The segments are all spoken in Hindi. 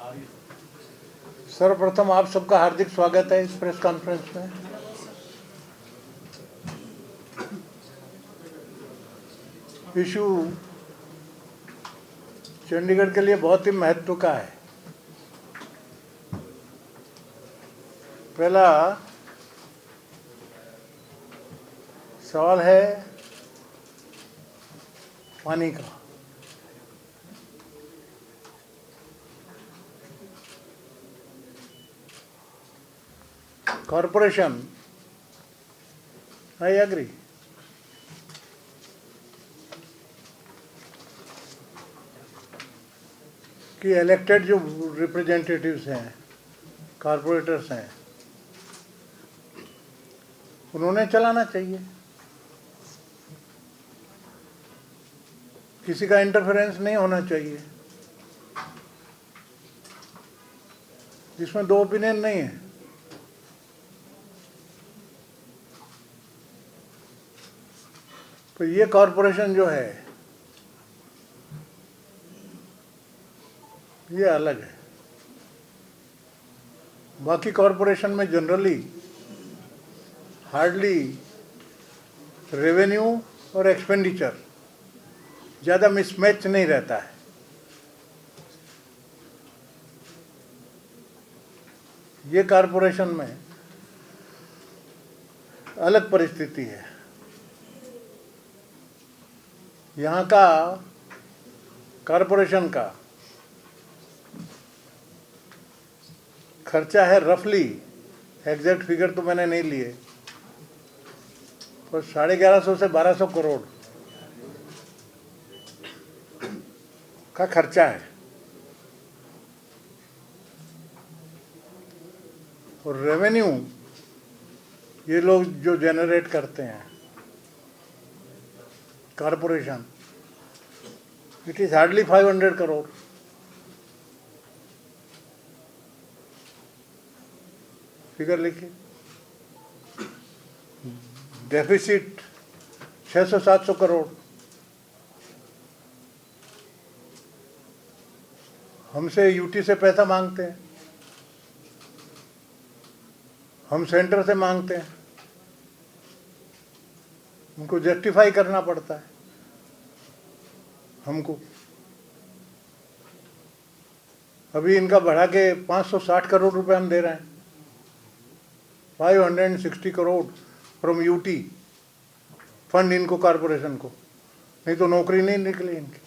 सर्वप्रथम आप सबका हार्दिक स्वागत है इस प्रेस कॉन्फ्रेंस में। इशू चंडीगढ़ के लिए बहुत ही महत्व का है। पहला सवाल है पानी का। कॉरपोरेशन, आई एग्री, कि इलेक्टेड जो रिप्रेजेंटेटिव्स हैं, कॉरपोरेटर्स हैं, उन्होंने चलाना चाहिए। किसी का इंटरफेरेंस नहीं होना चाहिए। इसमें दो ओपिनियन नहीं है। तो ये कॉरपोरेशन जो है ये अलग है। बाकी कॉरपोरेशन में जनरली हार्डली रेवेन्यू और एक्सपेंडिचर ज़्यादा मिसमैच नहीं रहता है। ये कॉरपोरेशन में अलग परिस्थिति है। यहाँ का कॉरपोरेशन का खर्चा है रफली, एग्जैक्ट फिगर तो मैंने नहीं लिए, पर 1150 से 1200 करोड़ का खर्चा है। और रेवेन्यू ये लोग जो जनरेट करते हैं corporation, it is hardly 500 crore. Figure लिखिए। डेफिसिट 600-700 करोड़। हमसे यूटी से पैसा मांगते हैं, हम सेंटर से मांगते हैं, उनको जस्टिफाई करना पड़ता है हमको। अभी इनका बढ़ा के 560 करोड़ रुपए हम दे रहे हैं। 560 करोड़ फ्रॉम यूटी फंड इनको, कॉरपोरेशन को, नहीं तो नौकरी नहीं निकली इनकी।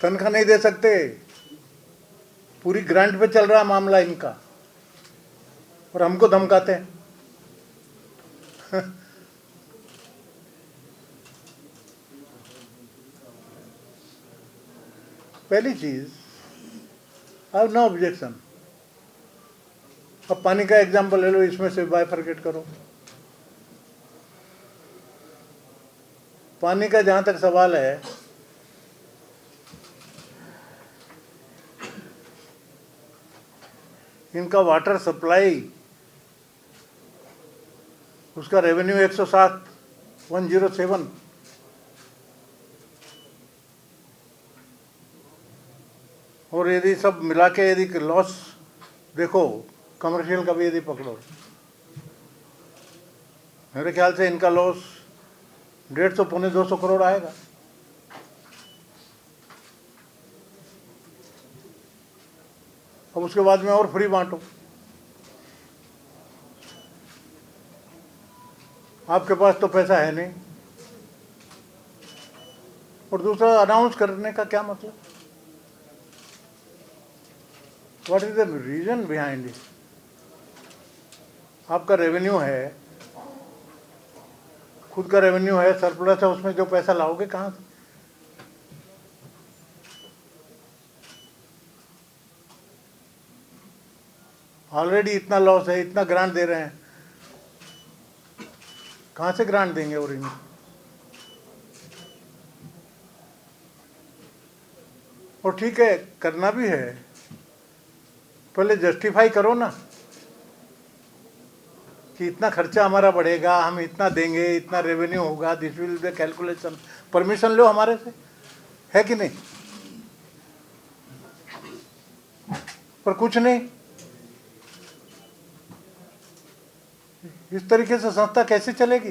तनख्वाह नहीं दे सकते, पूरी ग्रांट पे चल रहा मामला इनका, और हमको धमकाते हैं। पहली चीज, आई हैव नो ऑब्जेक्शन। अब पानी का एग्जाम्पल ले लो, इसमें से बाइफरकेट करो। पानी का जहां तक सवाल है, इनका वाटर सप्लाई, उसका रेवेन्यू 107 और यदि सब मिला के यदि लॉस देखो, कमर्शियल का भी यदि पकड़ो, मेरे ख्याल से इनका लॉस 150-200 करोड़ आएगा। अब उसके बाद में और फ्री बांटो। आपके पास तो पैसा है नहीं। और दूसरा, अनाउंस करने का क्या मतलब? What is the reason behind it? आपका रेवेन्यू है, खुद का रेवेन्यू है, सरप्लस है, उसमें जो पैसा लाओगे कहाँ से? ऑलरेडी इतना लॉस है, इतना ग्रांट दे रहे हैं, कहाँ से ग्रांट देंगे? और इनको और ठीक है, करना भी है, पहले जस्टिफाई करो ना कि इतना खर्चा हमारा बढ़ेगा, हम इतना देंगे, इतना रेवेन्यू होगा, this will the calculation. Permission लो हमारे से, है कि नहीं? पर कुछ नहीं। इस तरीके से संस्था कैसे चलेगी?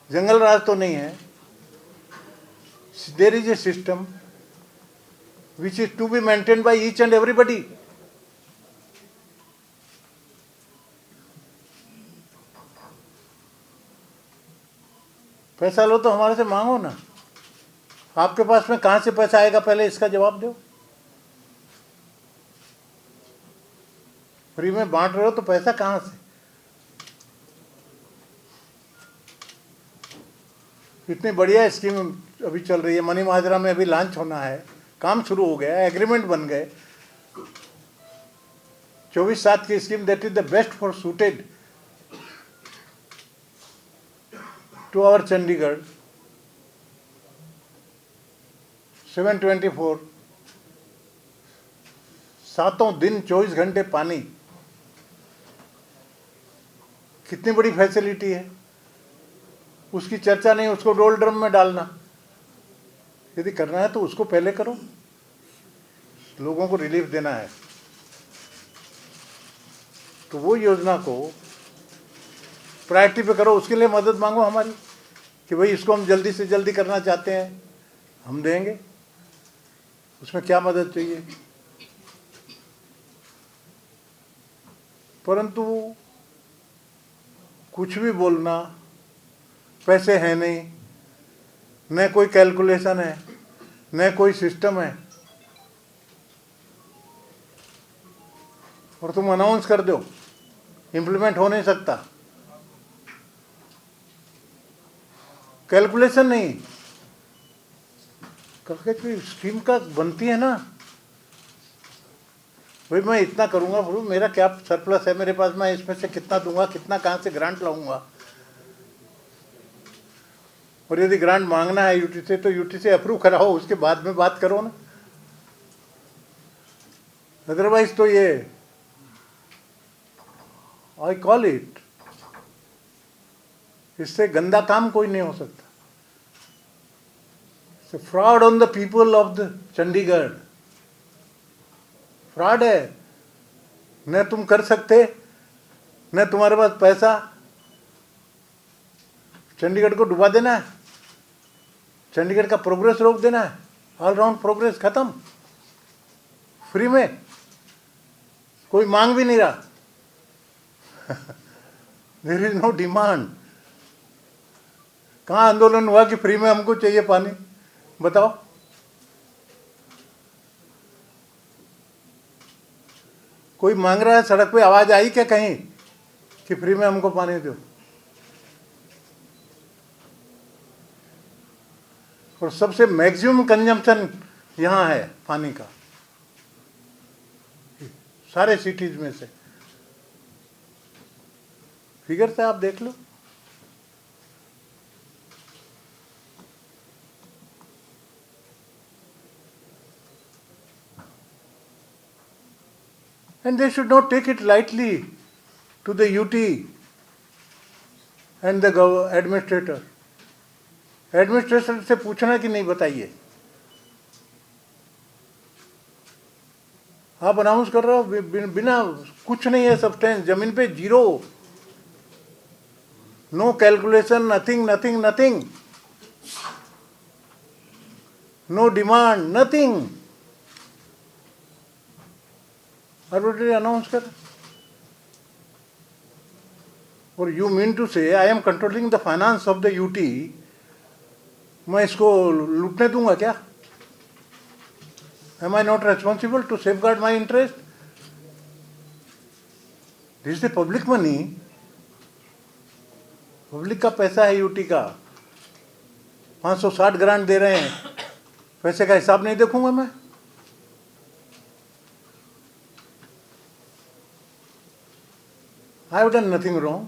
जंगल राज तो नहीं है। There is a system which is to be maintained by each and everybody. पैसा लो तो हमारे से मांगो ना। आपके पास में कहां से पैसा आएगा, पहले इसका जवाब दो। फ्री में बांट रहे हो तो पैसा कहां से? इतनी बढ़िया स्कीम अभी चल रही है, मनी महाजरा में अभी लॉन्च होना है, काम शुरू हो गया है, एग्रीमेंट बन गए। 24/7 की scheme that is the best for suited to our Chandigarh. 7/24 सातों दिन 24 घंटे पानी। कितनी बड़ी फैसिलिटी है, उसकी चर्चा नहीं, उसको डोल ड्रम में डालना। यदि करना है तो उसको पहले करो, लोगों को रिलीफ देना है तो वो योजना को प्रायोरिटी पे करो। उसके लिए मदद मांगो हमारी कि भाई इसको हम जल्दी से जल्दी करना चाहते हैं, हम देंगे। उसमें क्या मदद चाहिए? परंतु कुछ भी बोलना, पैसे हैं नहीं, न कोई कैलकुलेशन है, न कोई सिस्टम है, और तुम अनाउंस कर दो, इम्प्लीमेंट हो नहीं सकता। कैलकुलेशन नहीं करके स्कीम का बनती है ना, भाई मैं इतना करूंगा, मेरा क्या सरप्लस है मेरे पास, मैं इसमें से कितना दूंगा, कितना कहां से ग्रांट लाऊंगा। और यदि ग्रांट मांगना है यूटी से तो यूटी से अप्रूव कराओ, उसके बाद में बात करो ना। अदरवाइज तो ये आई कॉल इट, इससे गंदा काम कोई नहीं हो सकता। Fraud on the people of the Chandigarh. Fraud है, न तुम कर सकते, न तुम्हारे पास पैसा। चंडीगढ़ को डुबा देना है, चंडीगढ़ का प्रोग्रेस रोक देना है, ऑल राउंड प्रोग्रेस खत्म। फ्री में कोई मांग भी नहीं रहा। There is no demand. कहाँ आंदोलन हुआ कि फ्री में हमको चाहिए पानी? बताओ। कोई मांग रहा है, सड़क पे आवाज आई क्या कहीं कि फ्री में हमको पानी दो? और सबसे मैक्सिमम कंजम्पशन यहाँ है पानी का, सारे सिटीज में से। फिगर से आप देख लो। And they should not take it lightly to the UT and the administrator. Administration से पूछना कि नहीं, बताइए। आप अनाउंस कर रहे हो बिना कुछ नहीं है, सब्सटेंस जमीन पे zero, no calculation, nothing nothing nothing, no demand, nothing. Arbitrary announce कर। और you mean to say I am controlling the finance of the UT, मैं इसको लूटने दूंगा क्या? Am I not responsible to safeguard my interest? This is public money, public का पैसा है यूटी का। 560 ग्रांट दे रहे हैं, पैसे का हिसाब नहीं देखूंगा मैं? I have done nothing wrong.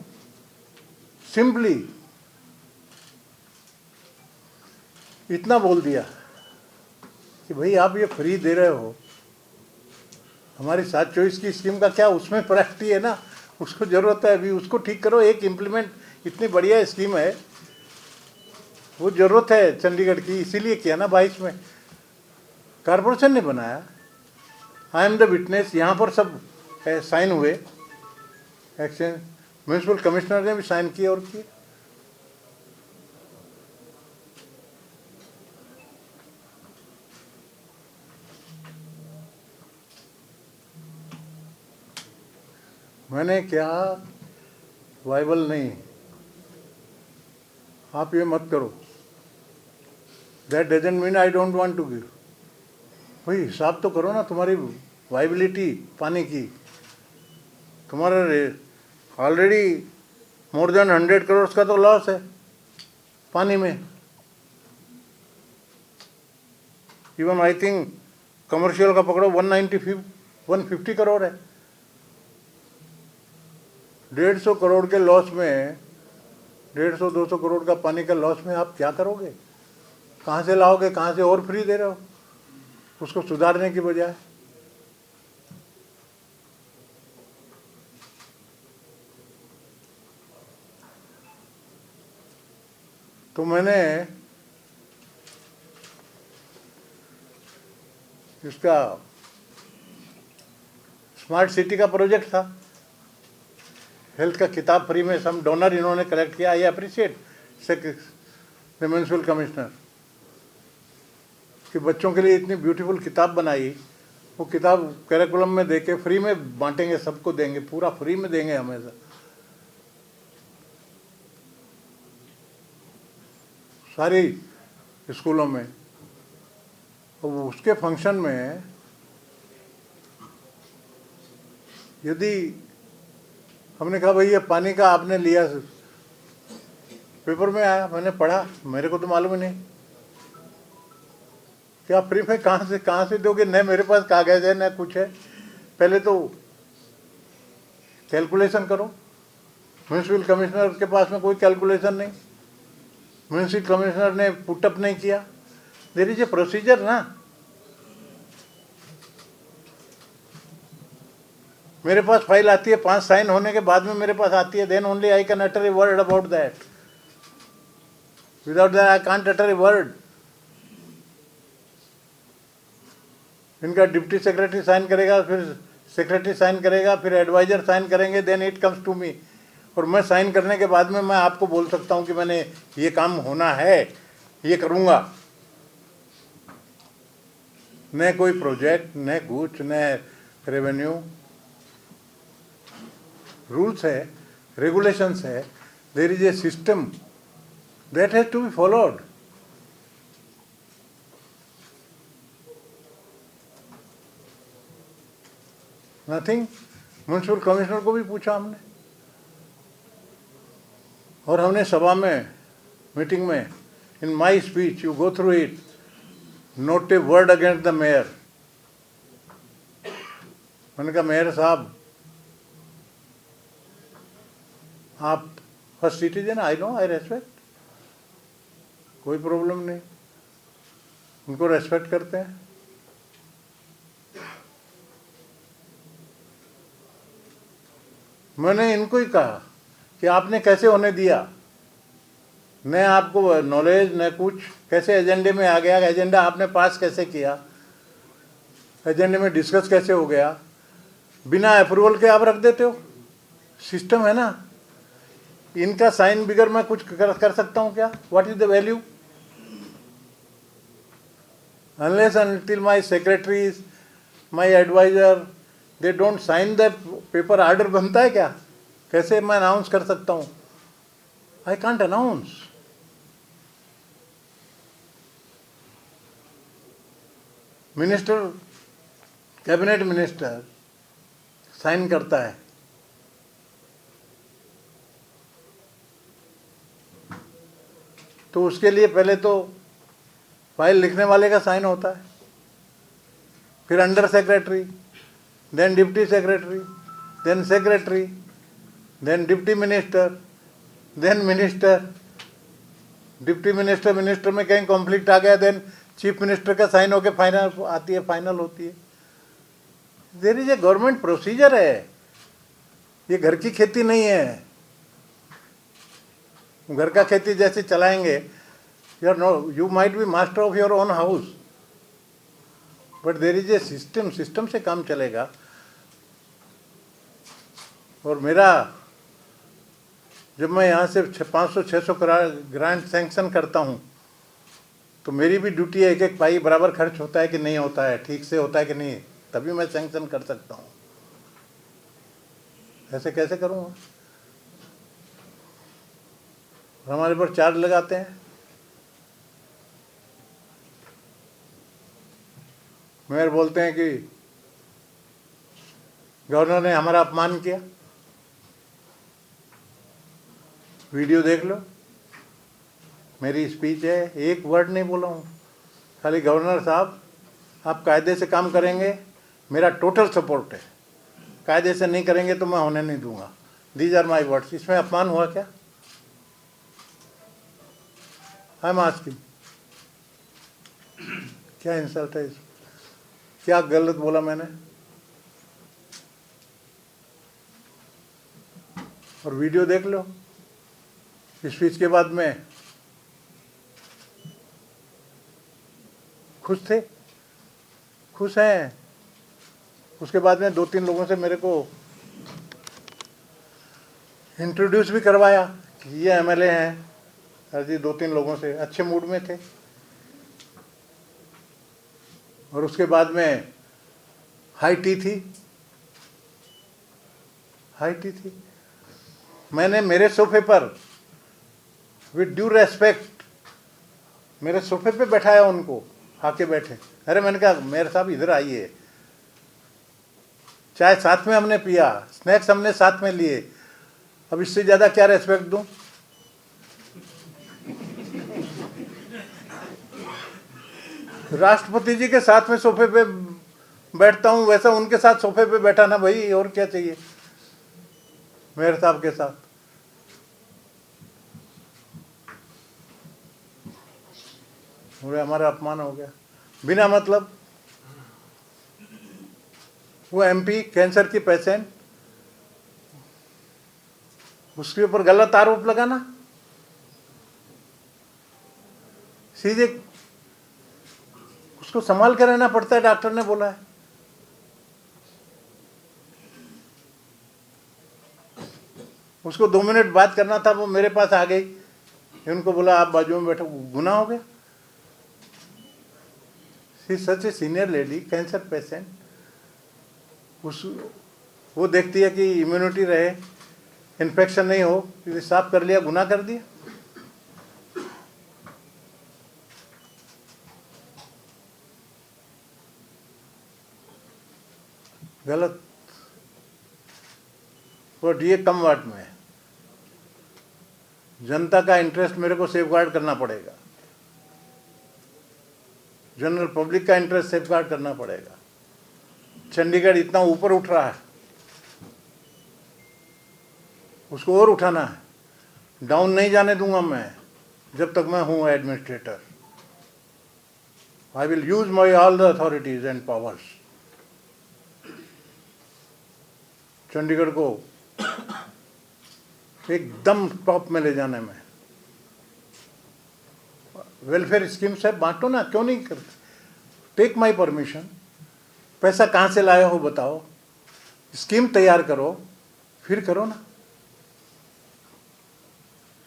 Simply इतना बोल दिया कि भाई आप ये फ्री दे रहे हो, हमारी 7/24 की स्कीम का क्या, उसमें प्रायोरिटी है ना, उसको जरूरत है अभी, उसको ठीक करो। एक इम्प्लीमेंट, इतनी बढ़िया स्कीम है, वो जरूरत है चंडीगढ़ की, इसीलिए किया ना 22 में। कारपोरेशन ने बनाया, आई एम द विटनेस, यहाँ पर सब साइन हुए, एक्सचेंज, म्यूनसिपल कमिश्नर ने भी साइन किए और किए। मैंने क्या, वाइबल नहीं, आप ये मत करो, that doesn't mean I don't want to give. भाई हिसाब तो करो ना, तुम्हारी वाइबिलिटी पानी की, तुम्हारा ऑलरेडी मोर देन 100 करोड़ का तो लॉस है पानी में। इवन आई थिंक कमर्शियल का पकड़ो 150 करोड़ है। 150 करोड़ के लॉस में, 150-200 करोड़ का पानी का लॉस में आप क्या करोगे? कहाँ से लाओगे? कहाँ से और फ्री दे रहे हो उसको सुधारने की बजाय। तो मैंने इसका स्मार्ट सिटी का प्रोजेक्ट था, हेल्थ का किताब फ्री में सम डोनर इन्होंने कलेक्ट किया। I appreciate the municipal commissioner कि बच्चों के लिए इतनी ब्यूटीफुल किताब बनाई। वो किताब करिकुलम में देके फ्री में बांटेंगे, सबको देंगे, पूरा फ्री में देंगे हमेशा। सारी स्कूलों में। और उसके फंक्शन में यदि हमने कहा भाई ये पानी का आपने लिया, पेपर में आया, मैंने पढ़ा, मेरे को तो मालूम ही नहीं क्या फ्री में कहाँ से दोगे? न मेरे पास कागज है न कुछ है। पहले तो कैलकुलेशन करो। म्यूनसिपल कमिश्नर के पास में कोई कैलकुलेशन नहीं, म्यूनसिपल कमिश्नर ने पुटअप नहीं किया। देयर इज ए प्रोसीजर ना। मेरे पास फाइल आती है, 5 साइन होने के बाद में मेरे पास आती है, then only I can utter a word about that. Without that I can't utter a word. इनका डिप्टी सेक्रेटरी साइन करेगा, फिर सेक्रेटरी साइन करेगा, फिर एडवाइजर साइन करेंगे, then it comes to me. और मैं साइन करने के बाद में मैं आपको बोल सकता हूँ कि मैंने ये काम होना है, ये करूँगा। न कोई प्रोजेक्ट, न कुछ, न रेवेन्यू। रूल्स है, रेगुलेशंस है, there is a system that has to be followed. Nothing. Municipal commissioner को भी पूछा हमने, और हमने सभा में, मीटिंग में, in my speech you go through it, note a word against the mayor. मैंने कहा मेयर साहब, आप first citizen, I know, I respect, कोई प्रॉब्लम नहीं, उनको रेस्पेक्ट करते हैं। मैंने इनको ही कहा कि आपने कैसे होने दिया, न आपको नॉलेज न कुछ, कैसे एजेंडे में आ गया, एजेंडा आपने पास कैसे किया, एजेंडे में डिस्कस कैसे हो गया, बिना अप्रूवल के आप रख देते हो। सिस्टम है ना। इनका साइन बिगर मैं कुछ कर सकता हूँ क्या? What is the value? Unless until my secretaries, my advisor, they don't sign the paper, order बनता है क्या? कैसे मैं अनाउंस कर सकता हूँ? I can't announce. Minister, cabinet minister sign करता है, तो उसके लिए पहले तो फाइल लिखने वाले का साइन होता है, फिर under secretary, then deputy secretary, then secretary, then deputy minister, then minister, deputy minister, minister में कहीं कॉन्फ्लिक्ट आ गया, देन चीफ मिनिस्टर का साइन होकर फाइनल आती है, फाइनल होती है। There is a government procedure है। ये घर की खेती नहीं है। घर का खेती जैसे चलाएंगे, you might be master of your own house, but there is a system, system से काम चलेगा। और मेरा जब मैं यहाँ से 500-600 ग्रांट सैंक्शन करता हूँ तो मेरी भी ड्यूटी है, एक एक पाई बराबर खर्च होता है कि नहीं होता है, ठीक से होता है कि नहीं, तभी मैं सैंक्शन कर सकता हूँ। ऐसे कैसे करूँगा? हमारे पर चार्ज लगाते हैं। मेयर बोलते हैं कि गवर्नर ने हमारा अपमान किया। वीडियो देख लो, मेरी स्पीच है, एक वर्ड नहीं बोला हूँ, खाली गवर्नर साहब आप कायदे से काम करेंगे, मेरा टोटल सपोर्ट है, कायदे से नहीं करेंगे तो मैं होने नहीं दूंगा। These are my words. इसमें अपमान हुआ क्या? आई एम आस्किंग, क्या इंसल्ट है इसमें? क्या गलत बोला मैंने? और वीडियो देख लो, स्पीच के बाद में खुश थे, खुश हैं। उसके बाद में 2-3 लोगों से मेरे को इंट्रोड्यूस भी करवाया कि ये एमएलए हैं। अजी 2-3 लोगों से अच्छे मूड में थे। और उसके बाद में हाई टी थी, हाई टी थी। मैंने मेरे सोफे पर विद ड्यू रेस्पेक्ट मेरे सोफे पे बैठाया उनको, आके बैठे। अरे मैंने कहा मेरे साहब इधर आइए, चाय साथ में हमने पिया, स्नैक्स हमने साथ में लिए, अब इससे ज़्यादा क्या रेस्पेक्ट दूं? राष्ट्रपति जी के साथ में सोफे पे बैठता हूं, वैसा उनके साथ सोफे पे बैठा ना भाई, और क्या चाहिए मेयर साहब के साथ। और हमारा अपमान हो गया बिना मतलब। वो एमपी कैंसर की पेशेंट, उसके ऊपर गलत आरोप लगाना, सीधे उसको संभाल कर रहना पड़ता है, डॉक्टर ने बोला है। उसको 2 मिनट बात करना था, वो मेरे पास आ गई, उनको बोला आप बाजू में बैठो, गुनाह हो गया। She such a senior lady, cancer patient, उस वो देखती है कि इम्यूनिटी रहे, इन्फेक्शन नहीं हो, क्योंकि साफ कर लिया, गुनाह कर दिया। गलत। और ये कम वाट में है। जनता का इंटरेस्ट मेरे को सेफगार्ड करना पड़ेगा, जनरल पब्लिक का इंटरेस्ट सेफगार्ड करना पड़ेगा। चंडीगढ़ इतना ऊपर उठ रहा है, उसको और उठाना है। डाउन नहीं जाने दूंगा मैं जब तक मैं हूं administrator. I will use my all the authorities and powers, Chandigarh को एकदम टॉप में ले जाने में। वेलफेयर स्कीम्स है, बांटो ना, क्यों नहीं करते? Take my permission. पैसा कहाँ से लाए हो बताओ, स्कीम तैयार करो, फिर करो ना।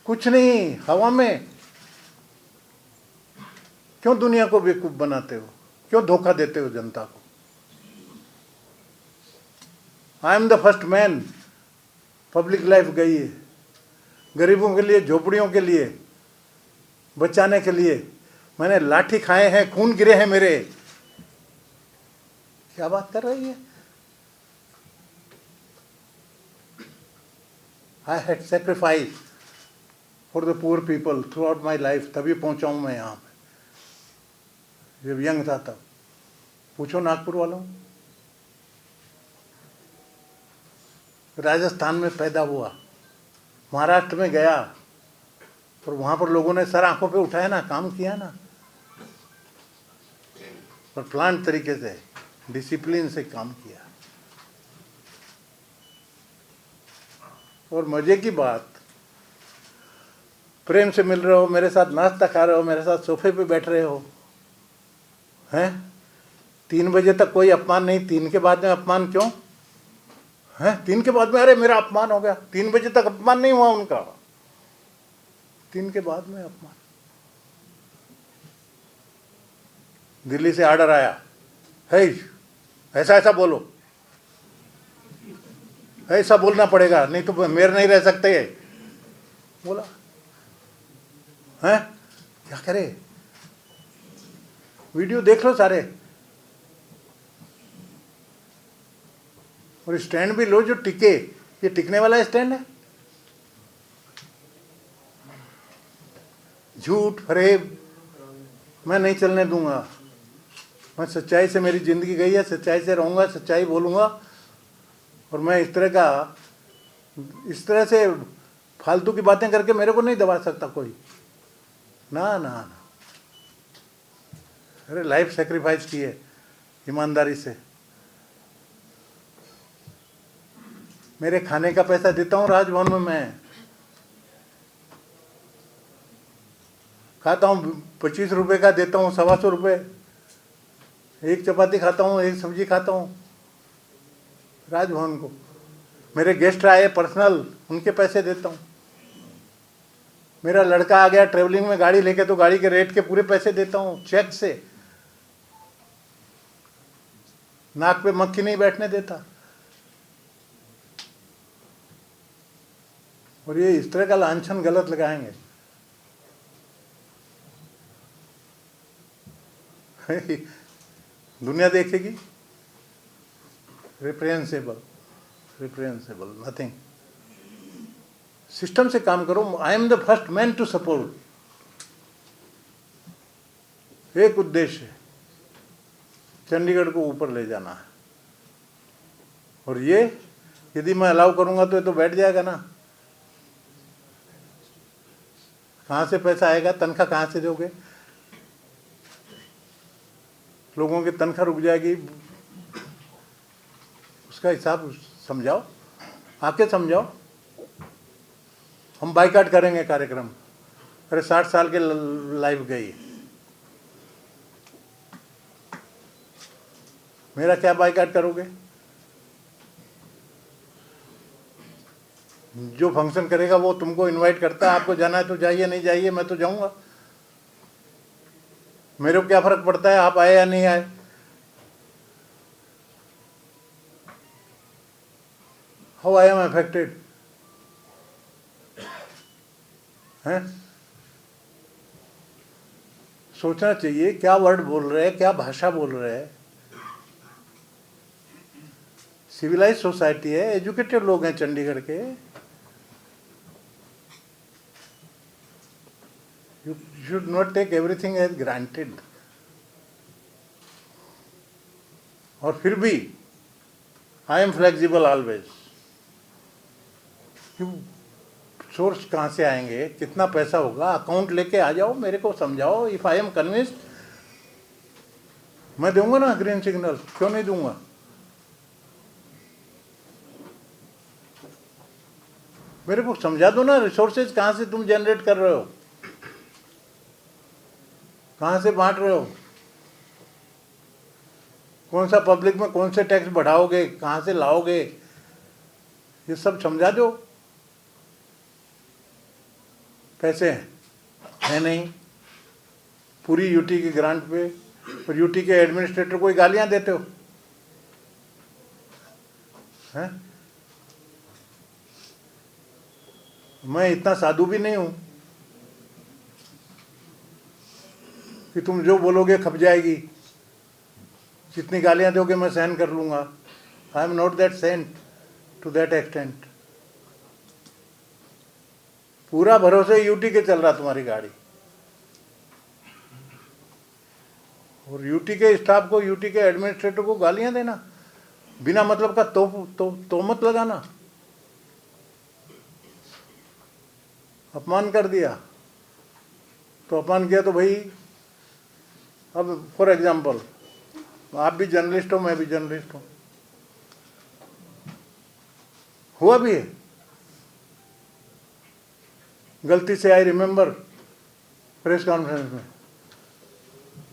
कुछ नहीं, हवा में क्यों दुनिया को बेवकूफ बनाते हो, क्यों धोखा देते हो जनता को? आई am the first man, public life गई है, गरीबों के लिए, झोपड़ियों के लिए बचाने के लिए मैंने लाठी खाए हैं, खून गिरे हैं मेरे। क्या बात कर रही है? I had sacrifice for the poor people through out my life, तभी पहुंचा हूं मैं यहाँ पे। जब यंग था तब, पूछो नागपुर वालों। राजस्थान में पैदा हुआ, महाराष्ट्र में गया, और वहां पर लोगों ने सर आंखों पे उठाया ना, काम किया ना, और प्लांट तरीके से, डिसिप्लिन से काम किया। और मजे की बात, प्रेम से मिल रहे हो, मेरे साथ नाश्ता खा रहे हो, मेरे साथ सोफे पे बैठ रहे हो, हैं? 3 बजे तक कोई अपमान नहीं, 3 के बाद में अपमान क्यों है? 3 के बाद में अरे मेरा अपमान हो गया, 3 बजे तक अपमान नहीं हुआ उनका, 3 के बाद में अपमान। दिल्ली से ऑर्डर आया, है ऐसा ऐसा बोलो, ऐसा बोलना पड़ेगा नहीं तो मेयर नहीं रह सकते। बोला है, क्या करे? वीडियो देख लो सारे, और स्टैंड भी लो जो टिके। ये टिकने वाला स्टैंड है? झूठ फरेब मैं नहीं चलने दूंगा। मैं सच्चाई से, मेरी जिंदगी गई है, सच्चाई से रहूंगा, सच्चाई बोलूंगा। और मैं इस तरह से फालतू की बातें करके मेरे को नहीं दबा सकता कोई। ना ना ना, अरे लाइफ सेक्रीफाइस की है ईमानदारी से। मेरे खाने का पैसा देता हूँ राजभवन में, मैं खाता हूँ 25 रुपये का देता हूँ, 125 रुपये। एक चपाती खाता हूँ, एक सब्जी खाता हूँ राजभवन को। मेरे गेस्ट आए पर्सनल, उनके पैसे देता हूँ। मेरा लड़का आ गया ट्रेवलिंग में गाड़ी लेके, तो गाड़ी के रेट के पूरे पैसे देता हूँ चेक से। नाक पे मक्खी नहीं बैठने देता। और ये इस तरह का लांछन गलत लगाएंगे। दुनिया देखेगी। रिप्रेहेंसेबल, रिप्रेहेंसेबल नथिंग। सिस्टम से काम करो। I am the first man to support. एक उद्देश्य है, चंडीगढ़ को ऊपर ले जाना है। और ये यदि मैं अलाउ करूंगा तो ये तो बैठ जाएगा ना। कहाँ से पैसा आएगा? तनख्वाह कहाँ से दोगे? लोगों की तनख्वाह रुक जाएगी, उसका हिसाब समझाओ, आके समझाओ। हम बाइकाट करेंगे कार्यक्रम। अरे 60 साल के लाइफ गई, मेरा क्या बाइकाट करोगे? जो फंक्शन करेगा वो तुमको इनवाइट करता है, आपको जाना है तो जाइए, नहीं जाइए मैं तो जाऊंगा। मेरे को क्या फर्क पड़ता है आप आए या नहीं आए? हाउ आई एम अफेक्टेड है? सोचना चाहिए क्या वर्ड बोल रहे हैं, क्या भाषा बोल रहे हैं। सिविलाइज सोसाइटी है, एजुकेटेड लोग हैं चंडीगढ़ के। You should not take everything as granted. और फिर भी I am flexible always. क्यों? सोर्स कहाँ से आएंगे, कितना पैसा होगा, अकाउंट लेके आ जाओ, मेरे को समझाओ। इफ आई एम कन्विंस्ड, मैं दूंगा ना ग्रीन सिग्नल, क्यों नहीं दूंगा? मेरे को समझा दो ना, रिसोर्सेज कहाँ से तुम जनरेट कर रहे हो, कहाँ से बांट रहे हो, कौन सा पब्लिक में कौन से टैक्स बढ़ाओगे, कहाँ से लाओगे, ये सब समझा दो। पैसे है नहीं, पूरी यूटी की ग्रांट पे, और यूटी के एडमिनिस्ट्रेटर को गालियां देते हो हैं? मैं इतना साधु भी नहीं हूं कि तुम जो बोलोगे खप जाएगी, जितनी गालियां दोगे मैं सहन कर लूंगा। I am not that saint to that extent. पूरा भरोसे यूटी के चल रहा तुम्हारी गाड़ी, और यूटी के स्टाफ को, यूटी के एडमिनिस्ट्रेटर को गालियां देना, बिना मतलब का तोहमत लगाना, अपमान कर दिया। तो अपमान किया तो भाई, अब फॉर एग्जाम्पल आप भी जर्नलिस्ट हो, मैं भी जर्नलिस्ट हूं, हुआ भी है गलती से। आई रिमेंबर प्रेस कॉन्फ्रेंस में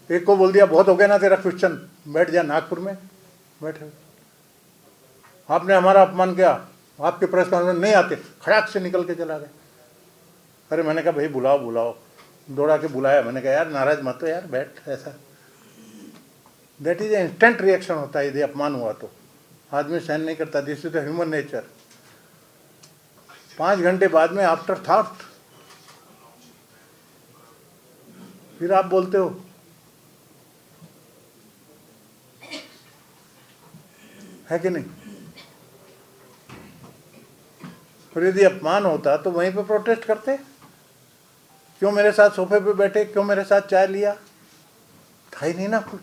एक को बोल दिया बहुत हो गया ना तेरा क्वेश्चन, बैठ जा नागपुर में, बैठे। आपने हमारा अपमान किया, आपके प्रेस कॉन्फ्रेंस नहीं आते, खड़ाक से निकल के चला गया। अरे मैंने कहा भाई बुलाओ बुलाओ, दौड़ा के बुलाया। मैंने कहा यार नाराज मत हो यार, बैठ। ऐसा दैट इज इंस्टेंट रिएक्शन होता है यदि अपमान हुआ तो, आदमी सहन नहीं करता। This is the human nature. 5 घंटे बाद में आफ्टर थॉट फिर आप बोलते हो। है कि नहीं? और यदि अपमान होता तो वहीं पे प्रोटेस्ट करते। क्यों मेरे साथ सोफे पे बैठे, क्यों मेरे साथ चाय लिया? था ही नहीं ना कुछ।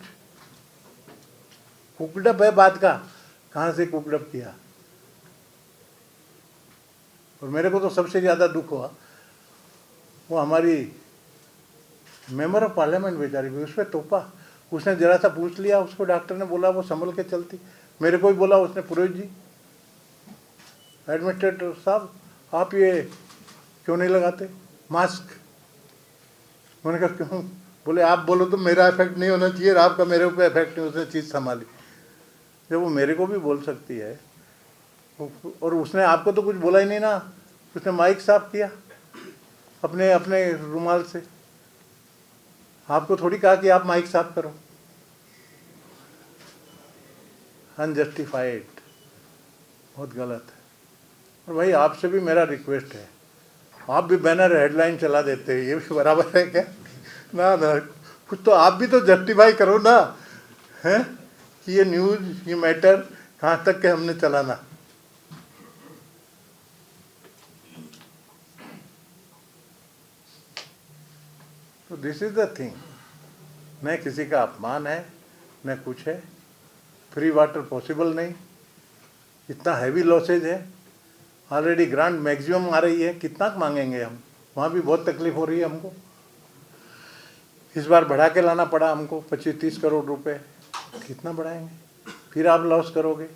कुकड़प है बात का, कहाँ से कुकड़प किया। और मेरे को तो सबसे ज़्यादा दुख हुआ वो हमारी मेंबर ऑफ पार्लियामेंट बेचारी भी, उस पर तोपा। उसने जरा सा पूछ लिया, उसको डॉक्टर ने बोला वो संभल के चलती। मेरे को ही बोला उसने, पुरोहित जी एडमिनिस्ट्रेटर साहब आप ये क्यों नहीं लगाते मास्क? मैंने कहा क्यों? बोले आप बोलो तो मेरा इफेक्ट नहीं होना चाहिए, आपका मेरे ऊपर इफेक्ट नहीं। उसने चीज़ संभाली। जब वो मेरे को भी बोल सकती है, और उसने आपको तो कुछ बोला ही नहीं ना, उसने माइक साफ किया अपने अपने रुमाल से। आपको थोड़ी कहा कि आप माइक साफ करो। अनजस्टिफाइड, बहुत गलत है। और भाई आपसे भी मेरा रिक्वेस्ट है, आप भी बैनर हेडलाइन चला देते हैं, ये भी बराबर है क्या? ना ना, कुछ तो आप भी तो जस्टिफाई करो ना, हैं कि ये न्यूज़, ये मैटर कहाँ तक के हमने चलाना। तो दिस इज द थिंग। न किसी का अपमान है न कुछ है। फ्री वाटर पॉसिबल नहीं, इतना हैवी लॉसेज है। ऑलरेडी ग्रांट मैक्सिमम आ रही है, कितना मांगेंगे हम? वहाँ भी बहुत तकलीफ हो रही है हमको। इस बार बढ़ा के लाना पड़ा हमको 25-30 करोड़ रुपए। कितना बढ़ाएंगे? फिर आप लॉस करोगे।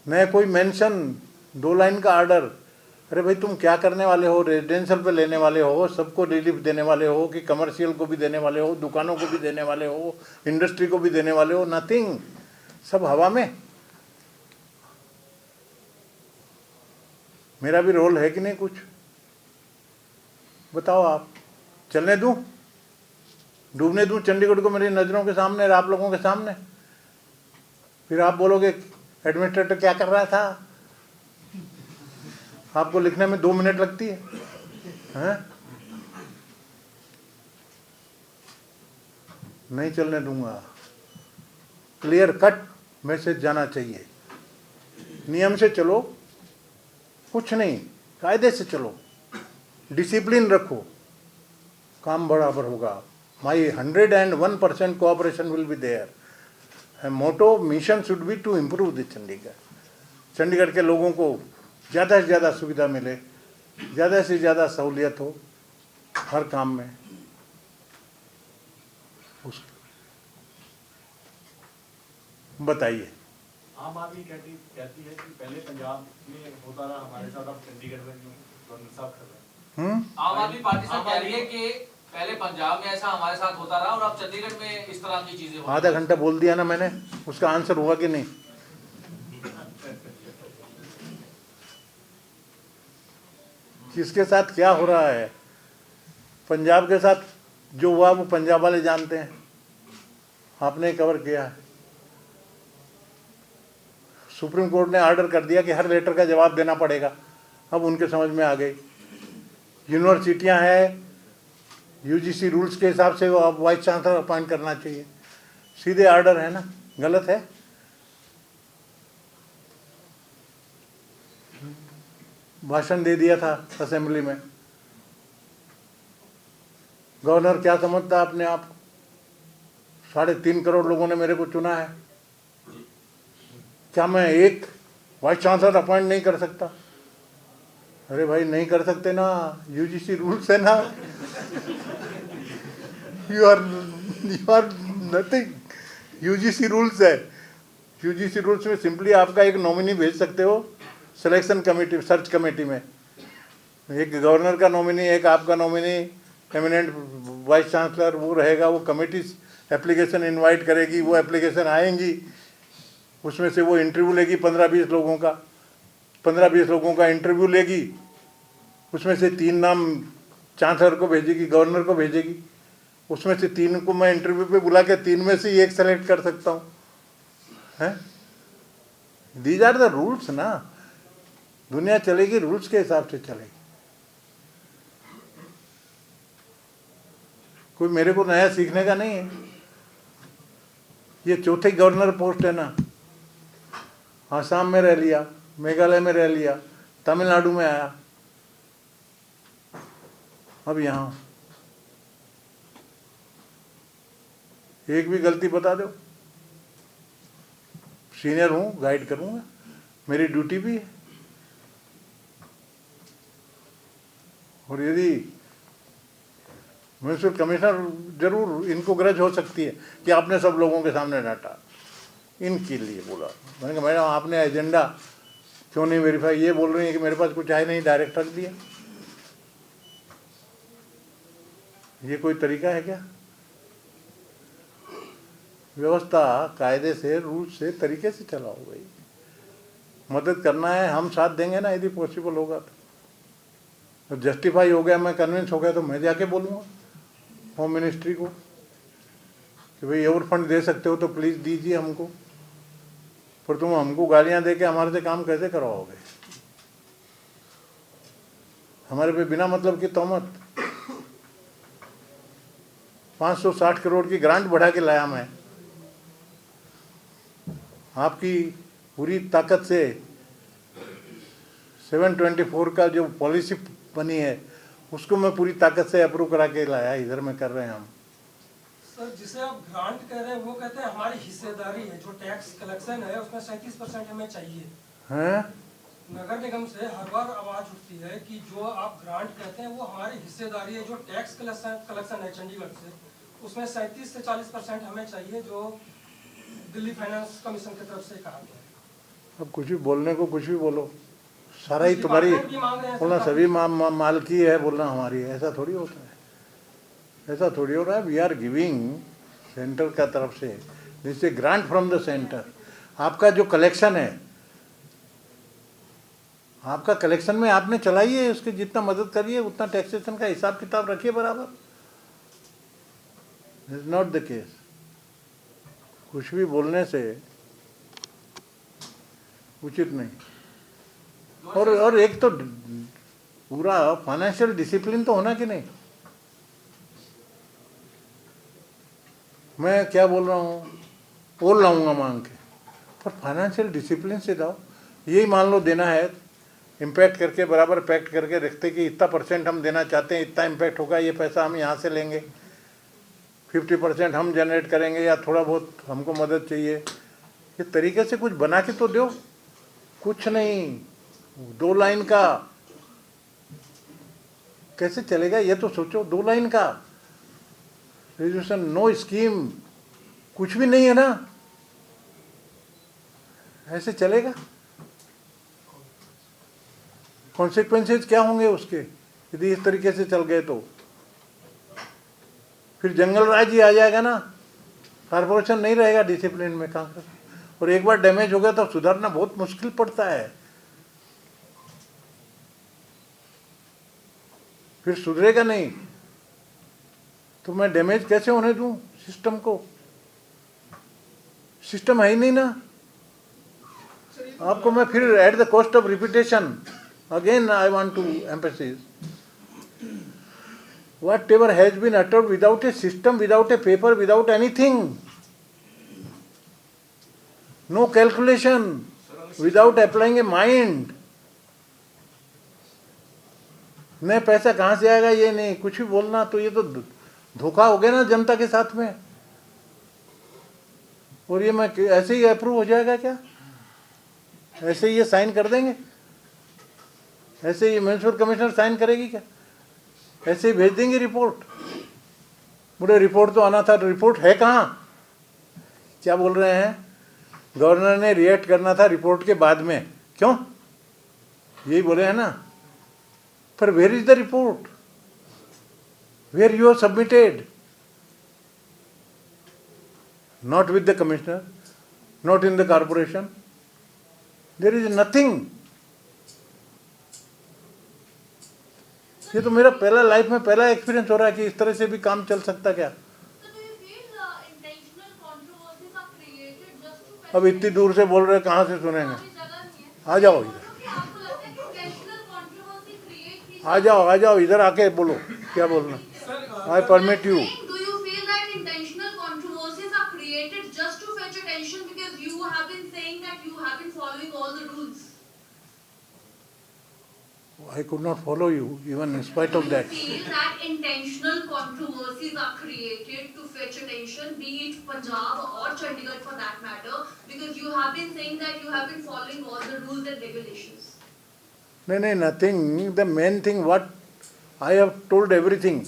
न कोई मेंशन, 2 लाइन का ऑर्डर। अरे भाई तुम क्या करने वाले हो? रेजिडेंशियल पे लेने वाले हो, सबको रिलीफ देने वाले हो, कि कमर्शियल को भी देने वाले हो, दुकानों को भी देने वाले हो, इंडस्ट्री को भी देने वाले हो? नथिंग, सब हवा में। मेरा भी रोल है कि नहीं कुछ? बताओ आप। चलने दूं, डूबने दूं चंडीगढ़ को मेरी नज़रों के सामने और आप लोगों के सामने? फिर आप बोलोगे एडमिनिस्ट्रेटर क्या कर रहा था? आपको लिखने में 2 मिनट लगती है, हैं? नहीं चलने दूंगा। क्लियर कट मैसेज जाना चाहिए। नियम से चलो, कुछ नहीं, कायदे से चलो, डिसिप्लिन रखो, काम बराबर होगा। My 101% cooperation will be there. Motto mission should be to improve the Chandigarh. Chandigarh के लोगों को ज़्यादा से ज़्यादा सुविधा मिले, ज़्यादा से ज़्यादा सहूलियत हो हर काम में। बताइए। आम आदमी कहती है कि पहले पंजाब में होता रहा हमारे साथ, अब चंडीगढ़ में सब कर रहे हैं। आम आदमी पार्टी से कह रही है कि पहले पंजाब में ऐसा हमारे साथ होता रहा और अब चंडीगढ़ में इस तरह की चीजें। आधा घंटा बोल दिया ना मैंने, उसका आंसर हुआ कि नहीं? किसके साथ क्या हो रहा है? पंजाब के साथ जो हुआ वो पंजाब वाले जानते हैं, आपने कवर किया है। सुप्रीम कोर्ट ने ऑर्डर कर दिया कि हर लेटर का जवाब देना पड़ेगा। अब उनके समझ में आ गई। यूनिवर्सिटियां हैं, यूजीसी रूल्स के हिसाब से वो अब वाइस चांसलर अपॉइंट करना चाहिए। सीधे ऑर्डर है ना, गलत है? भाषण दे दिया था असेंबली में। गवर्नर क्या समझता अपने आप? 3.5 करोड़ लोगों ने मेरे को चुना है, क्या मैं एक वाइस चांसलर अपॉइंट नहीं कर सकता? अरे भाई नहीं कर सकते ना, यूजीसी रूल्स है ना। You are nothing. UGC rules है। यूजीसी रूल्स में सिंपली आपका एक नॉमिनी भेज सकते हो सिलेक्शन कमेटी, सर्च कमेटी में। एक गवर्नर का नॉमिनी, एक आपका नॉमिनी, एमिनेंट वाइस चांसलर वो रहेगा, वो कमेटी एप्लीकेशन इनवाइट करेगी, वो एप्लीकेशन आएंगी, उसमें से वो इंटरव्यू लेगी 15-20 लोगों का, 15-20 लोगों का इंटरव्यू लेगी, उसमें से 3 नाम चांसलर को भेजेगी, गवर्नर को भेजेगी, उसमें से 3 को मैं इंटरव्यू पे बुला के 3 में से ही 1 सेलेक्ट कर सकता हूँ, हैं? दीज आर द रूल्स ना। दुनिया चलेगी रूल्स के हिसाब से चलेगी। कोई मेरे को नया सीखने का नहीं है। ये चौथे गवर्नर पोस्ट है ना, आसाम में रह लिया, मेघालय में रह लिया, तमिलनाडु में आया, अब यहाँ एक भी गलती बता दो, सीनियर हूँ, गाइड करूँगा, मेरी ड्यूटी भी है। और यदि म्यूनिसिपल कमिश्नर, जरूर इनको ग्रज हो सकती है कि आपने सब लोगों के सामने डांटा, इनके लिए बोला। मैंने कहा मैडम आपने एजेंडा क्यों नहीं वेरीफाई, ये बोल रही है कि मेरे पास कुछ है नहीं, डायरेक्ट रख दिया। ये कोई तरीका है क्या? व्यवस्था कायदे से, रूल से, तरीके से चलाओ भाई। मदद करना है, हम साथ देंगे ना यदि पॉसिबल होगा तो। जस्टिफाई हो गया, मैं कन्विंस हो गया तो मैं जाके बोलूँगा होम मिनिस्ट्री को कि भाई और फंड दे सकते हो तो प्लीज़ दीजिए हमको, पर तुम हमको गालियाँ दे के हमारे से काम कैसे करवाओगे? हमारे पे बिना मतलब की तोहमत। 560 करोड़ की ग्रांट बढ़ा के लाया मैं, आपकी पूरी ताकत से 724 का जो पॉलिसी बनी है उसको मैं पूरी ताकत से अप्रूव करा के लाया, इधर में कर रहे हैं हम। सर जिसे आप ग्रांट कह रहे हैं वो कहते हैं हमारी हिस्सेदारी है, जो टैक्स कलेक्शन है उसमें 37% हमें चाहिए। हैं? नगर निगम से हर बार आवाज उठती है कि जो आप ग्रांट कहते हैं वो हमारी हिस्सेदारी है, जो टैक्स कलेक्शन है चंडीगढ़ से उसमें 37 से 40% हमें चाहिए, जो दिल्ली फाइनेंस कमीशन की तरफ से कहा गया है। अब कुछ भी बोलने को कुछ भी बोलो, सारा ही तुम्हारी बोलना, सभी मालकी है बोलना हमारी है, ऐसा थोड़ी होता है, ऐसा थोड़ी हो रहा है। वी आर गिविंग सेंटर का तरफ से, this A grant from the centre. आपका जो कलेक्शन है, आपका कलेक्शन में आपने चलाइए, उसके जितना मदद करिए उतना टैक्सेशन का हिसाब किताब रखिए बराबर। Is not the case. कुछ भी बोलने से उचित नहीं। और एक तो पूरा फाइनेंशियल डिसिप्लिन तो होना कि नहीं। मैं क्या बोल रहा हूँ, बोल लाऊंगा मांग के, पर फाइनेंशियल डिसिप्लिन से जाओ। यही मान लो देना है, इम्पैक्ट करके बराबर पैक्ट करके रखते कि इतना % हम देना चाहते हैं, इतना इम्पैक्ट होगा, ये पैसा हम यहाँ से लेंगे, 50% हम जनरेट करेंगे या थोड़ा बहुत हमको मदद चाहिए। इस तरीके से कुछ बना के तो दो। कुछ नहीं, 2 लाइन का कैसे चलेगा ये तो सोचो। 2 लाइन का रेजोल्यूशन, नो स्कीम, कुछ भी नहीं है ना, ऐसे चलेगा? कॉन्सिक्वेंसेज क्या होंगे उसके यदि इस तरीके से चल गए तो? फिर जंगल राज ही आ जाएगा ना, कॉर्पोरेशन नहीं रहेगा डिसिप्लिन में कांग्रेस। और एक बार डैमेज हो गया तो सुधारना बहुत मुश्किल पड़ता है, फिर सुधरेगा नहीं तो मैं डैमेज कैसे होने दूं सिस्टम को? सिस्टम है ही नहीं ना। आपको मैं फिर at the cost of repetition again I want to emphasise, whatever has been uttered without a system, without a paper, without anything, no calculation, without applying a mind, नहीं पैसा कहाँ से आएगा ये नहीं, कुछ भी बोलना तो ये तो धोखा हो गया ना जनता के साथ में। और ये मैं ऐसे ही अप्रूव हो जाएगा क्या? ऐसे ही ये साइन कर देंगे? ऐसे ही म्यूनिसिपल कमिश्नर साइन करेगी क्या? ऐसे ही भेज देंगे रिपोर्ट? बोले रिपोर्ट तो आना था, रिपोर्ट है कहाँ? क्या बोल रहे हैं, गवर्नर ने रिएक्ट करना था रिपोर्ट के बाद में, क्यों? यही बोले हैं ना। पर where is the report? where you have submitted, not with the commissioner, not in the corporation. There is nothing. ये तो मेरा पहला लाइफ में पहला एक्सपीरियंस हो रहा है कि इस तरह से भी काम चल सकता क्या। अब इतनी दूर से बोल रहे हैं, कहाँ से सुनेंगे। आ जाओ इधर, आ जाओ इधर आके बोलो क्या बोलना। I permit you. I could not follow you, even in spite of that. Do you feel that intentional controversies are created to fetch attention, be it Punjab or Chandigarh for that matter, because you have been saying that you have been following all the rules and regulations? No, nothing. The main thing, what I have told everything.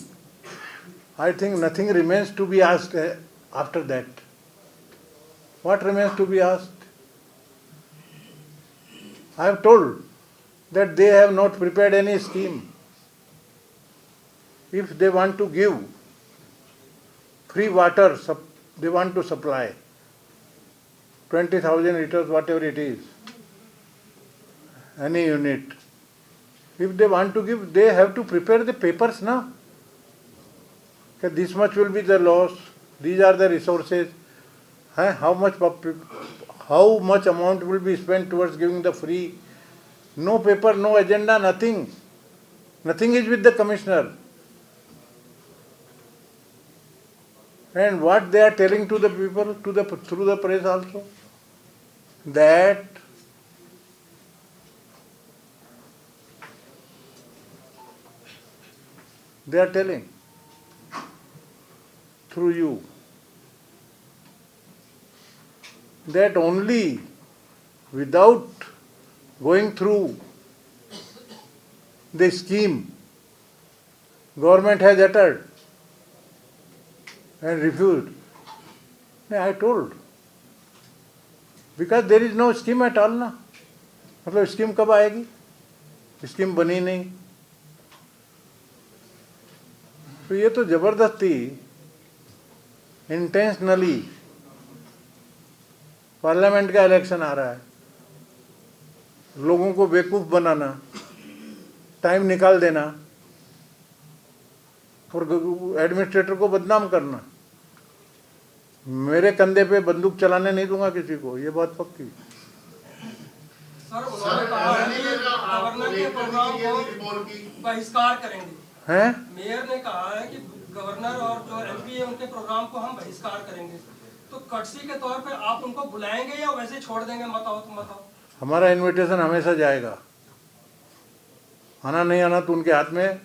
I think nothing remains to be asked after that. What remains to be asked? I have told that they have not prepared any scheme. If they want to give free water, they want to supply 20,000 liters, whatever it is, any unit. If they want to give, they have to prepare the papers now. Okay, this much will be the loss, these are the resources, how much amount will be spent towards giving the free. No paper, no agenda, nothing. Nothing is with the commissioner. And what they are telling to the people, through the press also, that they are telling through you that only without going through the scheme, government has uttered and refused. I told, because there is no scheme at all ना, मतलब स्कीम कब आएगी? स्कीम बनी नहीं, तो ये तो जबरदस्ती इंटेंशनली पार्लियामेंट का इलेक्शन आ रहा है, लोगों को बेवकूफ़ बनाना, टाइम निकाल देना और एडमिनिस्ट्रेटर को बदनाम करना। मेरे कंधे पे बंदूक चलाने नहीं दूंगा किसी को, ये बात पक्की। सर उन्होंने कहा है कि गवर्नर के प्रोग्राम को बहिष्कार करेंगे। हैं? मेयर ने कहा है कि गवर्नर और जो एमपी है उनके प्रोग्राम को हम बहिष्कार करेंगे, तो कर्टसी के तौर पे आप उनको बुलाएंगे या वैसे छोड़ देंगे? मत आओ तुम बताओ। हमारा इनविटेशन हमेशा जाएगा, आना नहीं आना तो उनके हाथ में,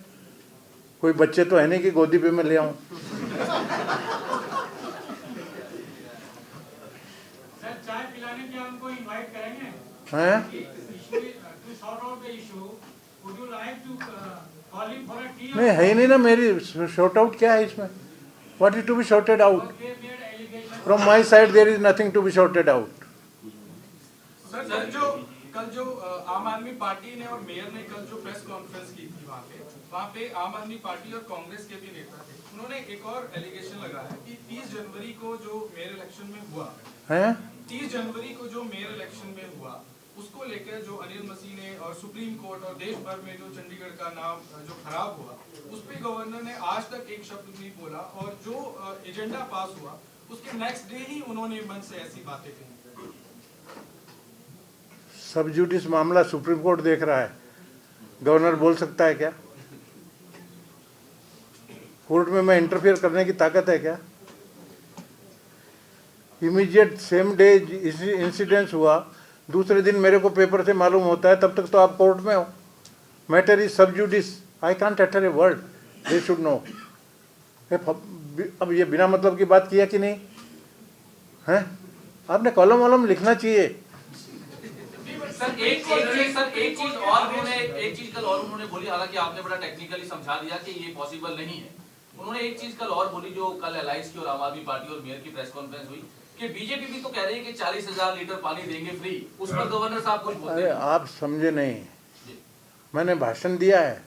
कोई बच्चे तो है नहीं कि गोदी पे मैं ले आऊं। सर चाय पिलाने के लिए उनको इनवाइट करेंगे हैं? to sort out the issue, would you like to call him for a tea? नहीं है ही नहीं ना, मेरी शॉर्ट आउट क्या है इसमें? What is to be sorted out? They made allegation. From my side there is nothing to be sorted out. Sir कल जो आम आदमी पार्टी ने और मेयर ने कल जो प्रेस कॉन्फ्रेंस की थी वहाँ पे आम आदमी पार्टी और कांग्रेस के भी नेता थे, उन्होंने एक और एलिगेशन लगाया कि 30 जनवरी को जो मेयर इलेक्शन में हुआ है, 30 जनवरी को जो मेयर इलेक्शन में हुआ, उसको लेकर जो अनिल मसीह ने और सुप्रीम कोर्ट और देश भर में जो चंडीगढ़ का नाम जो खराब हुआ, उस पर गवर्नर ने आज तक एक शब्द नहीं बोला, और जो एजेंडा पास हुआ उसके नेक्स्ट डे ही उन्होंने मन से ऐसी बातें कही। सब जुडिस मामला सुप्रीम कोर्ट देख रहा है, गवर्नर बोल सकता है क्या? कोर्ट में मैं इंटरफियर करने की ताकत है क्या? इमीडिएट सेम डे इंसिडेंस हुआ, दूसरे दिन मेरे को पेपर से मालूम होता है, तब तक तो आप कोर्ट में हो। मैटर इज सब जुडिस, आई can't utter a word, they should know. अब ये बिना मतलब की बात किया कि नहीं है? आपने कॉलम वॉलम लिखना चाहिए। सर एक चीज कल और उन्होंने बोली, हालांकि आपने बड़ा टेक्निकली समझा दिया कि ये पॉसिबल नहीं है। उन्होंने एक चीज कल और बोली, जो कल एलाइज की और आम आदमी पार्टी और मेयर की प्रेस कॉन्फ्रेंस हुई, कि बीजेपी भी तो कह रही है कि 40,000 लीटर पानी देंगे फ्री, उस पर गवर्नर साहब कुछ बोलते हैं। अरे आप समझे नहीं, मैंने भाषण दिया है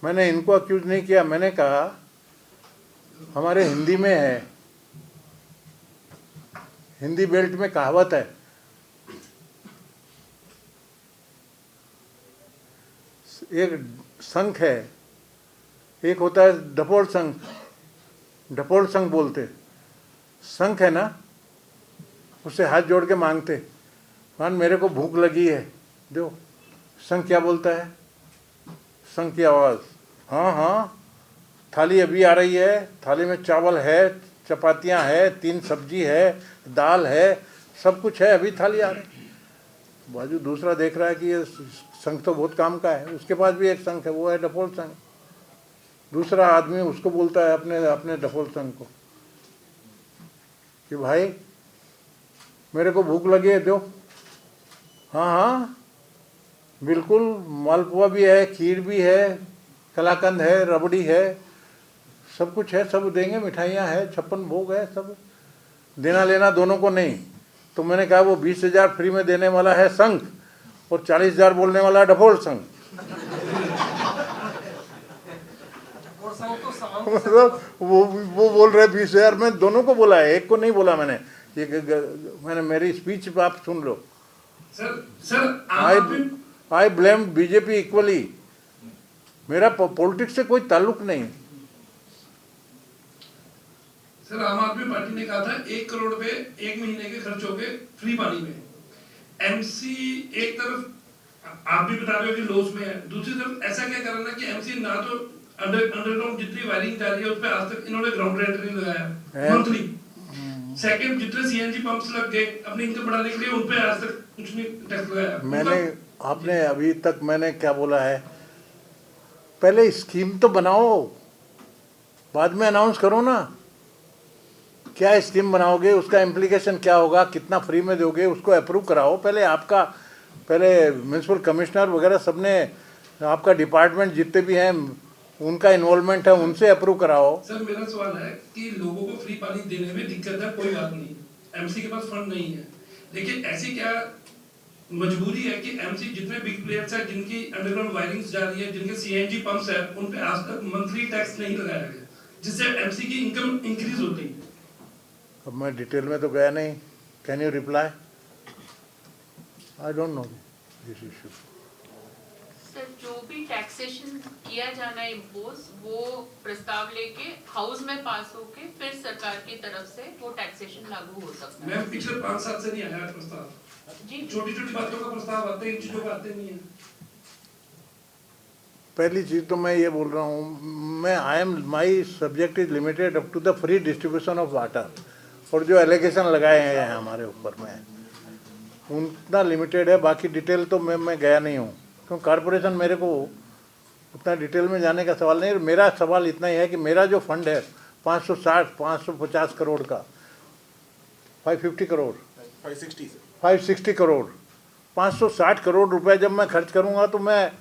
मैंने इनको अक्यूज नहीं किया, मैंने कहा हमारे हिंदी में है, हिंदी बेल्ट में कहावत है, एक शंख है, एक होता है ढपोल शंख, ढपोल शंख बोलते, शंख है ना, उससे हाथ जोड़ के मांगते, मान मेरे को भूख लगी है दो, शंख क्या बोलता है, शंख की आवाज़, हाँ हाँ थाली अभी आ रही है, थाली में चावल है, चपातियाँ है, 3 सब्जी है, दाल है, सब कुछ है, अभी थाली आ रही। बाजू दूसरा देख रहा है कि ये शंख तो बहुत काम का है, उसके पास भी एक शंख है, वो है ढपोल शंख। दूसरा आदमी उसको बोलता है अपने अपने ढपोल शंख को कि भाई मेरे को भूख लगी है दो, हाँ हाँ बिल्कुल, मालपुआ भी है, खीर भी है, कलाकंद है, रबड़ी है, सब कुछ है, सब देंगे, मिठाइयाँ है, 56 भोग है, सब देना लेना दोनों को नहीं। तो मैंने कहा वो 20,000 फ्री में देने वाला है शंख और 40,000 बोलने वाला है ढपोल शंख। और संघ तो समान मतलब वो बोल रहे 20,000 में दोनों को बोला है, एक को नहीं बोला मैंने। मैंने मेरी स्पीच आप सुन लो। Sir I blame BJP equally, मेरा पॉलिटिक्स से कोई ताल्लुक नहीं। सर आम आदमी पार्टी ने कहा था 1 करोड़ पे 1 महीने के खर्च हो गए फ्री पानी में। एमसी एक तरफ आप भी बता रहे हो कि लॉस में है, दूसरी तरफ ऐसा क्या करना कि एमसी ना तो अंडरग्राउंड जितनी वायरिंग जा रही है उस पर आज तक इन्होंने ग्राउंड रेंट नहीं लगाया मंथली। सेकंड जितने सीएनजी पंप्स लग गए अपनी इनकम बढ़ाने के लिए उन पे आज तक कुछ नहीं टैक्स लगाया। मैंने आपने अभी तक मैंने क्या बोला है, पहले स्कीम तो बनाओ, बाद में अनाउंस करो ना। क्या स्कीम बनाओगे, उसका इम्प्लीकेशन क्या होगा, कितना फ्री में दोगे, उसको अप्रूव कराओ पहले। आपका पहले म्यूनसिपल कमिश्नर वगैरह सबने, आपका डिपार्टमेंट जितने भी हैं उनका इन्वॉल्वमेंट है, उनसे अप्रूव कराओ। सर मेरा सवाल है कि लोगों को फ्री पानी देने में दिक्कत है, कोई बात नहीं, एमसी के पास फंड नहीं है, लेकिन ऐसी क्या मजबूरी है कि एमसी जितने बिग प्लेयर्स हैं जिनकी अंडरग्राउंड वायरिंग्स जा रही है, जिनके सीएनजी पंप्स है, उन पे आज तक मंथली टैक्स नहीं लगाया गया जिससे एमसी की इनकम इंक्रीज होती है। अब मैं डिटेल में तो गया नहीं, can you reply? I don't know this issue. Sir जो भी टैक्सेशन किया जाना है इम्पोज, वो प्रस्ताव लेके हाउस में पास होके फिर सरकार की तरफ से वो टैक्सेशन लागू हो सकता है। मैम पिछले 5 साल से नहीं आया प्रस्ताव जी, छोटी छोटी बातों का प्रस्ताव आते हैं, इन चीजों का आते नहीं है। पहली चीज़ तो मैं ये बोल रहा हूँ, मैं my subject is limited up to the free distribution of water, और जो एलिगेशन लगाए हैं हमारे ऊपर में उतना लिमिटेड है, बाकी डिटेल तो मैं गया नहीं हूँ, क्योंकि कॉरपोरेशन मेरे को उतना डिटेल में जाने का सवाल नहीं। मेरा सवाल इतना ही है कि मेरा जो फंड है 550 करोड़ का, 550 करोड़ 560 करोड़ 560 करोड़ रुपए जब मैं खर्च करूँगा तो मैं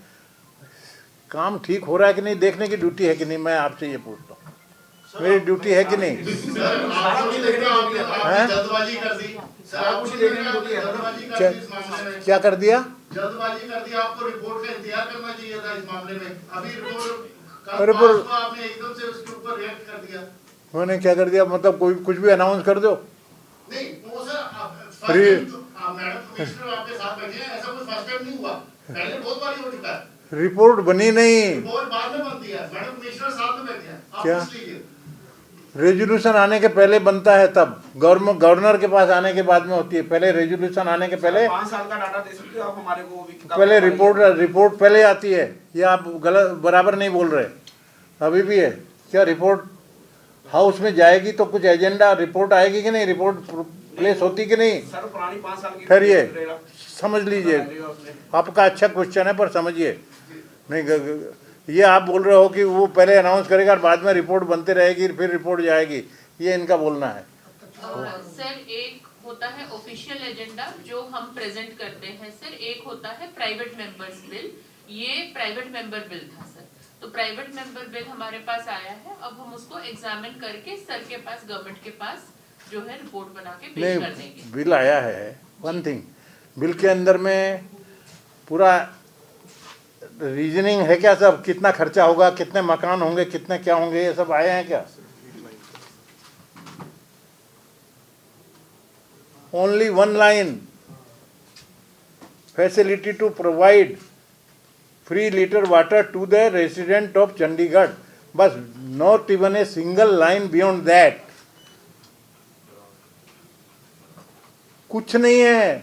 काम ठीक हो रहा है कि नहीं देखने की ड्यूटी है कि नहीं, मैं आपसे ये पूछता हूँ, मेरी ड्यूटी है कि नहीं? जल्दबाजी कर दी सर, आपको जल्दबाजी कर दी इस मामले में। क्या कर दिया? जल्दबाजी कर दी, आपको रिपोर्ट का इंतजार करना चाहिए था इस मामले में। अभी अरे रिपोर्ट आपने एकदम से उसके ऊपर रिएक्ट कर दिया। मैंने क्या कर दिया, मतलब कोई कुछ भी अनाउंस कर दो? नहीं वो सर मैडम कमिश्नर आपके साथ बैठे हैं, ऐसा कुछ फर्स्ट टाइम नहीं हुआ, पहले बहुत बार हो चुका है। रिपोर्ट बनी नहीं, रिपोर्ट बाद में बनती है, मैडम कमिश्नर साथ में बैठे हैं, आप क्या? पूछ लीजिए। रेजोल्यूशन आने के पहले बनता है, तब गवर्नर के पास आने के बाद में होती है, पहले रेजोल्यूशन आने के पहले 5 साल का डाटा दे सकते हो आप हमारे को? पहले रिपोर्ट पहले आती है। ये आप गलत बराबर नहीं बोल रहे, अभी भी है क्या? रिपोर्ट हाउस में जाएगी तो कुछ एजेंडा रिपोर्ट आएगी कि नहीं, रिपोर्ट प्लेस होती कि नहीं? सर पुरानी 5 साल की ठहरिए, समझ लीजिए, आपका अच्छा क्वेश्चन है पर समझिए। नहीं ये आप बोल रहे हो कि वो पहले अनाउंस करेगा और बाद में रिपोर्ट बनते रहेगी, फिर रिपोर्ट जाएगी, ये इनका बोलना है। सर एक होता है ऑफिशियल एजेंडा जो हम प्रेजेंट करते हैं सर, एक होता है प्राइवेट मेंबर्स बिल। ये प्राइवेट मेंबर बिल था सर, तो प्राइवेट मेंबर बिल हमारे पास आया है, अब हम उसको एग्जामिन करके सर के पास, गवर्नमेंट के पास जो है रिपोर्ट बना के पेश कर देंगे। नहीं, बिल आया है वन थिंग, बिल के अंदर में पूरा रीजनिंग है क्या सब? कितना खर्चा होगा, कितने मकान होंगे, कितने क्या होंगे, ये सब आए हैं क्या? Only one line, facility to provide free litre water to the resident of Chandigarh, बस, not even a single line beyond that, कुछ नहीं है।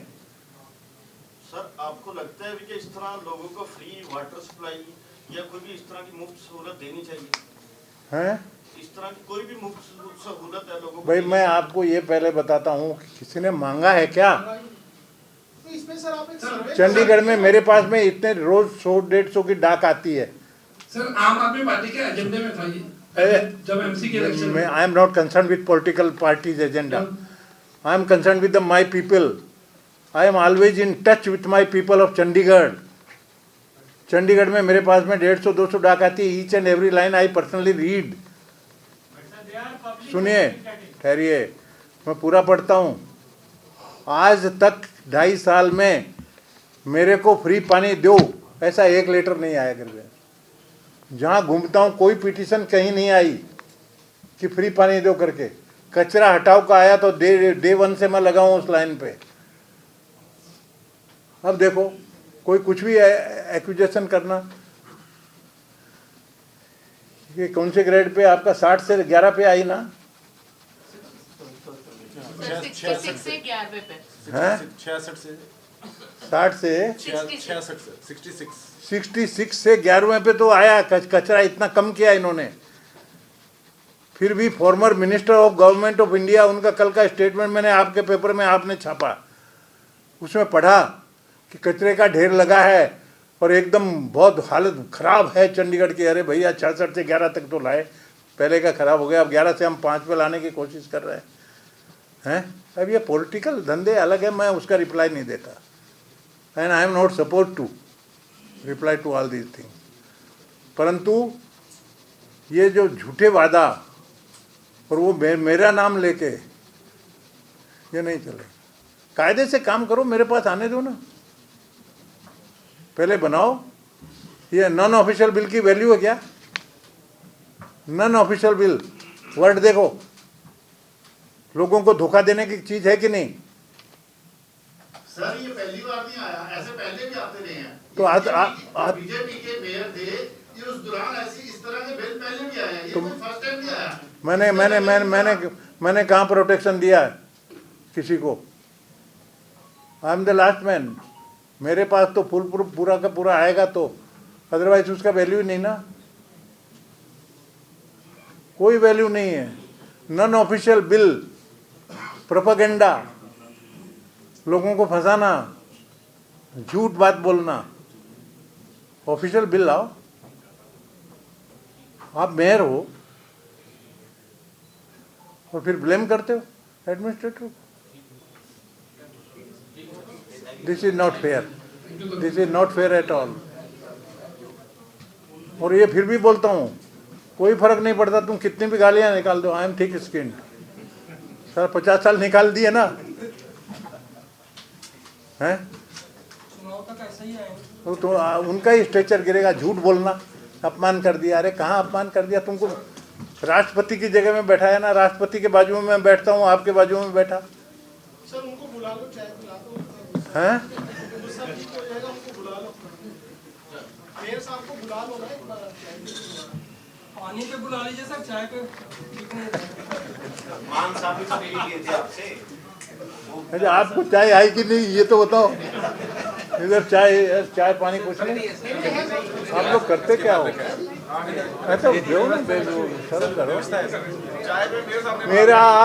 सर आपको लगता है भी कि इस तरह लोगों को फ्री वाटर सप्लाई या कोई भी इस तरह की मुफ्त सहूलत देनी चाहिए? हैं? इस तरह की कोई भी मुफ्त सहूलत है लोगों को? भाई मैं आपको ये पहले बताता हूँ, किसी ने मांगा है क्या? इसमें सर आप एक सर्वे चंडीगढ़ में मेरे पास में इतने रोज 100-150 की डाक आती है। सर आम आदमी पार्टी के एजेंडे में था ये, जब एमसी के इलेक्शन में। आई am not concern with political parties agenda, I am concern with the my people, I am always in touch with my people of Chandigarh. Chandigarh में मेरे पास में 150-200 डाक आती है, each and every line I personally read. सुनिए, ठहरिए, मैं पूरा पढ़ता हूँ। आज तक 2.5 साल में मेरे को फ्री पानी दो ऐसा 1 लीटर नहीं आया करके। जहाँ घूमता हूँ कोई पिटीशन कहीं नहीं आई कि फ्री पानी दो करके। कचरा हटाओ का आया तो डे 1 से मैं लगा हूँ उस लाइन पे। अब देखो, कोई कुछ भी एक्यूजेशन करना, ये कौन से ग्रेड पे आपका 60 से 11 पे आई ना? 66 से 11 पे हैं? 66 से 60 से 66 से 11वें पे तो आया। कचरा इतना कम किया इन्होंने। फिर भी former minister of government of India, उनका कल का स्टेटमेंट मैंने आपके पेपर में आपने छापा, उसमें पढ़ा कि कचरे का ढेर लगा है और एकदम बहुत हालत ख़राब है चंडीगढ़ की। अरे भैया 66 से 11 तक तो लाए, पहले का ख़राब हो गया, अब 11 से हम 5 पे लाने की कोशिश कर रहे हैं। अब ये पॉलिटिकल धंधे अलग है, मैं उसका रिप्लाई नहीं देता। And I am not support to reply to all these thing. परंतु ये जो झूठे वादा और वो मेरा नाम लेके, ये नहीं चले। कायदे से काम करो, मेरे पास आने दो ना, पहले बनाओ। ये नॉन ऑफिशियल बिल की वैल्यू है क्या? नॉन ऑफिशियल बिल वर्ड देखो, लोगों को धोखा देने की चीज है कि नहीं? सर ये पहली बार नहीं आया, ऐसे पहले भी आते रहे हैं। तो आज बीजेपी के मेयर थे, ये उस दौरान ऐसी इस तरह के बिल पहले भी आए हैं, ये कोई फर्स्ट टाइम नहीं आया। मैंने कहाँ प्रोटेक्शन दिया है किसी को? आई एम द लास्ट मैन। मेरे पास तो फुल प्रूफ पूरा का पूरा आएगा तो, अदरवाइज उसका वैल्यू ही नहीं ना, कोई वैल्यू नहीं है। नॉन ऑफिशियल बिल, प्रोपेगेंडा, लोगों को फंसाना, झूठ बात बोलना। ऑफिशियल बिल लाओ। आप मेयर हो और फिर ब्लेम करते हो administrator. This is not fair, this is not fair at all. और ये फिर भी बोलता हूँ, कोई फर्क नहीं पड़ता, तुम कितनी भी गालियां निकाल दो, I am thick skin. Sir 50 साल निकाल दिए ना, हैं? चुनाव तक ऐसा ही आएंगे। तो उनका ही स्ट्रेचर गिरेगा। झूठ बोलना, अपमान कर दिया। अरे कहाँ अपमान कर दिया? तुमको राष्ट्रपति की जगह में बैठाया ना, राष्ट्रपति के बाजू में मैं बैठता हूँ, आपके बाजू में बैठा। सर उनको बुला लो, चाय पिला दो। हैं? गुस्सा ठीक हो जाएगा, उनको बुला लो। मेयर साहब को बुला लो ना एक बार। पानी पे बुला लीजिए सर, चाय पे मान साहब भी तो नहीं लिए थे आपसे। अच्छा, आपको चाय आई कि नहीं ये तो बताओ। इधर चाय पानी कुछ नहीं। आप लोग करते क्या हो? ऐसा जो ना शर्म करो। चाय पे मेयर साहब ने मेरा